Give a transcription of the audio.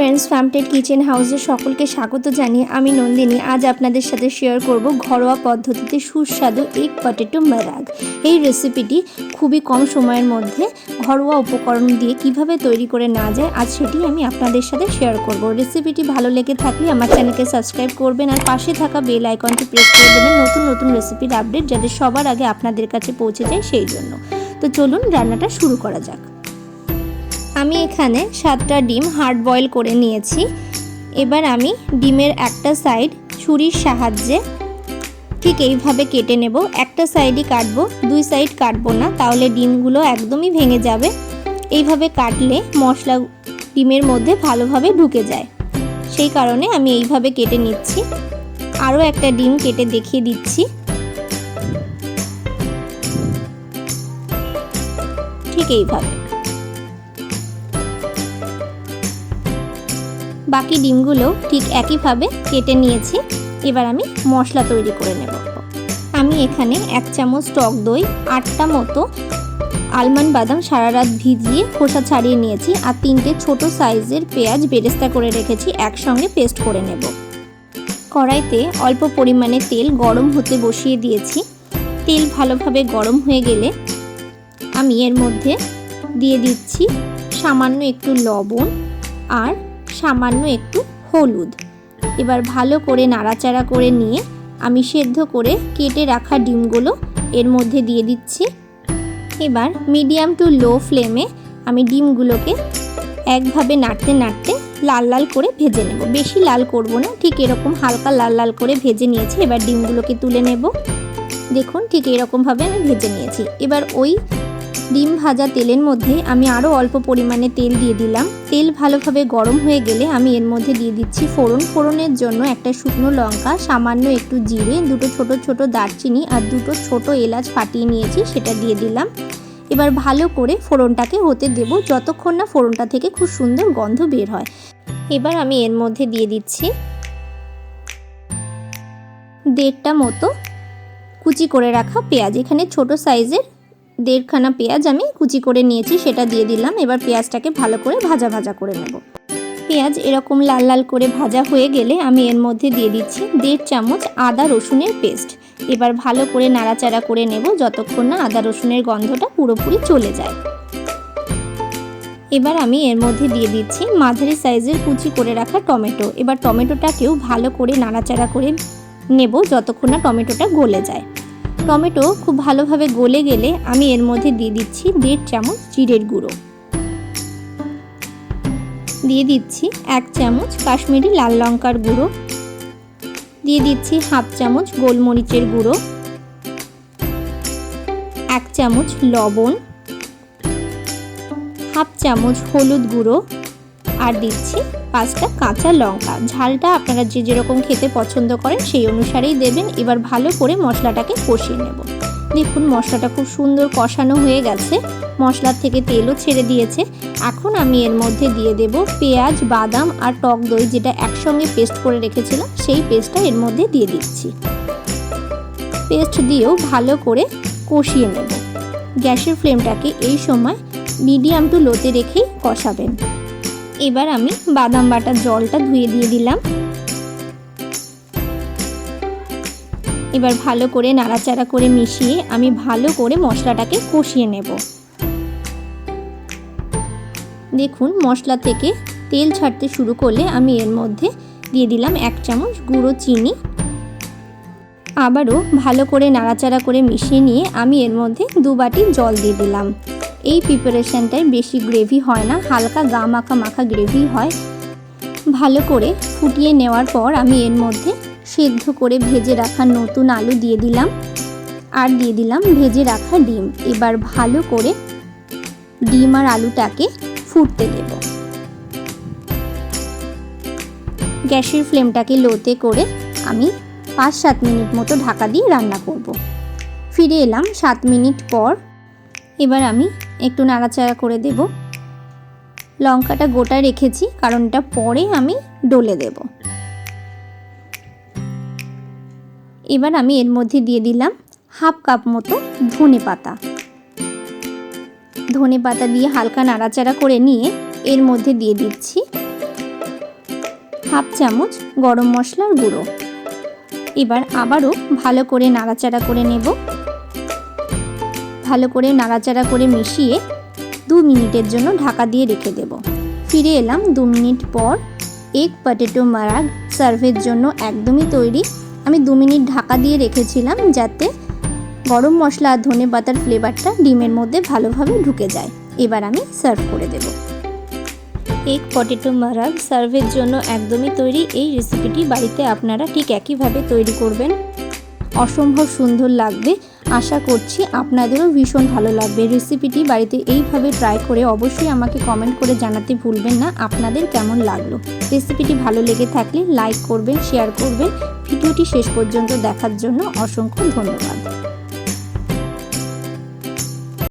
Friends, family kitchen হাউসে সকলকে স্বাগত জানিয়ে আমি নন্দিনী আজ আপনাদের সাথে শেয়ার করব ঘরোয়া পদ্ধতিতে সুস্বাদু এগ পটেটো মারাগ। এই রেসিপিটি খুবই কম সময়ের মধ্যে ঘরোয়া উপকরণ দিয়ে কিভাবে তৈরি করে নেওয়া যায় আজ সেটি আমি আপনাদের সাথে শেয়ার করব। রেসিপিটি ভালো লেগে থাকলে আমার চ্যানেলকে সাবস্ক্রাইব করবেন আর পাশে থাকা বেল আইকনটি প্রেস করে দেবেন নতুন নতুন রেসিপির আপডেট যাতে সবার আগে আপনাদের কাছে পৌঁছে যায় সেই জন্য। তো চলুন রান্নাটা শুরু করা যাক। আমি এখানে 7টা ডিম হার্ড বয়েল করে নিয়েছি। এবার আমি ডিমের একটা সাইড ছুরির সাহায্যে ঠিক এইভাবে কেটে নেব। একটা সাইডই কাটবো, দুই সাইড কাটবো না, তাহলে ডিমগুলো একদমই ভেঙে যাবে। এইভাবে কাটলে মশলা ডিমের মধ্যে ভালোভাবে ঢুকে যায়, সেই কারণে আমি এইভাবে কেটে নিচ্ছি। আরও একটা ডিম কেটে দেখিয়ে দিচ্ছি। ঠিক এইভাবে বাকি ডিমগুলো ঠিক একইভাবে কেটে নিয়েছি। এবার আমি মশলা তৈরি করে নেব। আমি এখানে 1 চামচ টক দই, 8টা মতো আলমন্ড বাদাম সারা রাত ভিজিয়ে খোসা ছাড়িয়ে নিয়েছি আর 3টে ছোট সাইজের পেঁয়াজ বেরেস্তা করে রেখেছি, একসঙ্গে পেস্ট করে নেব। কড়াইতে অল্প পরিমাণে তেল গরম হতে বসিয়ে দিয়েছি। তেল ভালোভাবে গরম হয়ে গেলে আমি এর মধ্যে দিয়ে দিচ্ছি সামান্য একটু লবণ আর সামান্য একটু হলুদ। এবার ভালো করে নাড়াচাড়া করে নিয়ে আমি সেদ্ধ করে কেটে রাখা ডিমগুলো এর মধ্যে দিয়ে দিচ্ছি। এবার মিডিয়াম টু লো ফ্লেমে আমি ডিমগুলোকে একভাবে নাড়তে নাড়তে লাল লাল করে ভেজে নেব। বেশি লাল করব না, ঠিক এরকম হালকা লাল লাল করে ভেজে নিয়েছি। এবার ডিমগুলোকে তুলে নেব। দেখুন ঠিক এরকমভাবে আমি ভেজে নিয়েছি। এবার ওই ডিম ভাজা তেলের মধ্যে আমি আরও অল্প পরিমাণে তেল দিয়ে দিলাম। তেল ভালোভাবে গরম হয়ে গেলে আমি এর মধ্যে দিয়ে দিচ্ছি ফোড়নের জন্য একটা শুকনো লঙ্কা, সামান্য একটু জিরে, 2টো ছোট ছোট দারচিনি আর 2টো ছোট এলাচ ফাটিয়ে নিয়েছি, সেটা দিয়ে দিলাম। এবার ভালো করে ফোড়নটাকে হতে দেব যতক্ষণ না ফোড়নটা থেকে খুব সুন্দর গন্ধ বের হয়। এবার আমি এর মধ্যে দিয়ে দিচ্ছি 1.5টা মতো কুচি করে রাখা পেঁয়াজ। এখানে ছোট সাইজের 1.5খানা পেঁয়াজ আমি কুচি করে নিয়েছি, সেটা দিয়ে দিলাম। এবার পেঁয়াজটাকে ভালো করে ভাজা ভাজা করে নেব। পেঁয়াজ এরকম লাল লাল করে ভাজা হয়ে গেলে আমি এর মধ্যে দিয়ে দিচ্ছি 1.5 চামচ আদা রসুনের পেস্ট। এবার ভালো করে নাড়াচাড়া করে নেব যতক্ষণ না আদা রসুনের গন্ধটা পুরোপুরি চলে যায়। এবার আমি এর মধ্যে দিয়ে দিচ্ছি মাঝারি সাইজের কুচি করে রাখা টমেটো। এবার টমেটোটাকেও ভালো করে নাড়াচাড়া করে নেব যতক্ষণ না টমেটোটা গলে যায়। টমেটো খুব ভালোভাবে গলে গেলে আমি এর মধ্যে দিয়ে দিচ্ছি 1.5 চামচ জিরের গুঁড়ো, দিয়ে দিচ্ছি 1 চামচ কাশ্মীরি লাল লঙ্কার গুঁড়ো, দিয়ে দিচ্ছি 1/2 চামচ গোলমরিচের গুঁড়ো, 1 চামচ লবণ, 1/2 চামচ হলুদ গুঁড়ো আর দিচ্ছি 5টা কাঁচা লঙ্কা। ঝালটা আপনারা যে যেরকম খেতে পছন্দ করেন সেই অনুসারেই দেবেন। এবার ভালো করে মশলাটাকে কষিয়ে নেব। দেখুন মশলাটা খুব সুন্দর কষানো হয়ে গেছে, মশলার থেকে তেলও ছেড়ে দিয়েছে। এখন আমি এর মধ্যে দিয়ে দেব পেঁয়াজ, বাদাম আর টক দই, যেটা একসঙ্গে পেস্ট করে রেখেছিলাম সেই পেস্টটা এর মধ্যে দিয়ে দিচ্ছি। পেস্ট দিয়েও ভালো করে কষিয়ে নেব। গ্যাসের ফ্লেমটাকে এই সময় মিডিয়াম টু লোতে রেখেই কষাবেন। এবার আমি বাদাম বাটার জলটা ধুয়ে দিয়ে দিলাম। এবার ভালো করে নাড়াচাড়া করে মিশিয়ে আমি ভালো করে মশলাটাকে কষিয়ে নেব। দেখুন মশলা থেকে তেল ছাড়তে শুরু করলে আমি এর মধ্যে দিয়ে দিলাম 1 চামচ গুঁড়ো চিনি। আবারও ভালো করে নাড়াচাড়া করে মিশিয়ে নিয়ে আমি এর মধ্যে 2 বাটি জল দিয়ে দিলাম। এই প্রিপারেশনটায় বেশি গ্রেভি হয় না, হালকা গা মাখা মাখা গ্রেভি হয়। ভালো করে ফুটিয়ে নেওয়ার পর আমি এর মধ্যে সেদ্ধ করে ভেজে রাখা নতুন আলু দিয়ে দিলাম আর দিয়ে দিলাম ভেজে রাখা ডিম। এবার ভালো করে ডিম আর আলুটাকে ফুটতে দেব। গ্যাসের ফ্লেমটাকে লোতে করে আমি 5-7 মিনিট মতো ঢাকা দিয়ে রান্না করব। ফিরে এলাম 7 মিনিট পর। এবার আমি একটু নাড়াচাড়া করে দেব। লঙ্কাটা গোটা রেখেছি কারণ এটা পরে আমি ডলে দেব। এবার আমি এর মধ্যে দিয়ে দিলাম 1/2 কাপ মতো ধনে পাতা। ধনে পাতা দিয়ে হালকা নাড়াচাড়া করে নিয়ে এর মধ্যে দিয়ে দিচ্ছি হাফ চামচ গরম মশলার গুঁড়ো। এবার আবারও ভালো করে নাড়াচাড়া করে নেব। ভালো করে নাড়াচাড়া করে মিশিয়ে 2 মিনিটের জন্য ঢাকা দিয়ে রেখে দেব। ফিরে এলাম 2 মিনিট পর। এগ পটেটো মারাগ সার্ভের জন্য একদমই তৈরি। আমি 2 মিনিট ঢাকা দিয়ে রেখেছিলাম যাতে গরম মশলা আর ধনে পাতার ফ্লেভারটা ডিমের মধ্যে ভালোভাবে ঢুকে যায়। এবার আমি সার্ভ করে দেব। এগ পটেটো মারাগ সার্ভের জন্য একদমই তৈরি। এই রেসিপিটি বাড়িতে আপনারা ঠিক একইভাবে তৈরি করবেন, অসম্ভব সুন্দর লাগবে। আশা করছি আপনাদেরও ভীষণ ভালো লাগবে। রেসিপিটি বাড়িতে এইভাবে ট্রাই করে অবশ্যই আমাকে কমেন্ট করে জানাতে ভুলবেন না আপনাদের কেমন লাগলো। রেসিপিটি ভালো লেগে থাকলে লাইক করবেন, শেয়ার করবেন। ভিডিওটি শেষ পর্যন্ত দেখার জন্য অসংখ্য ধন্যবাদ।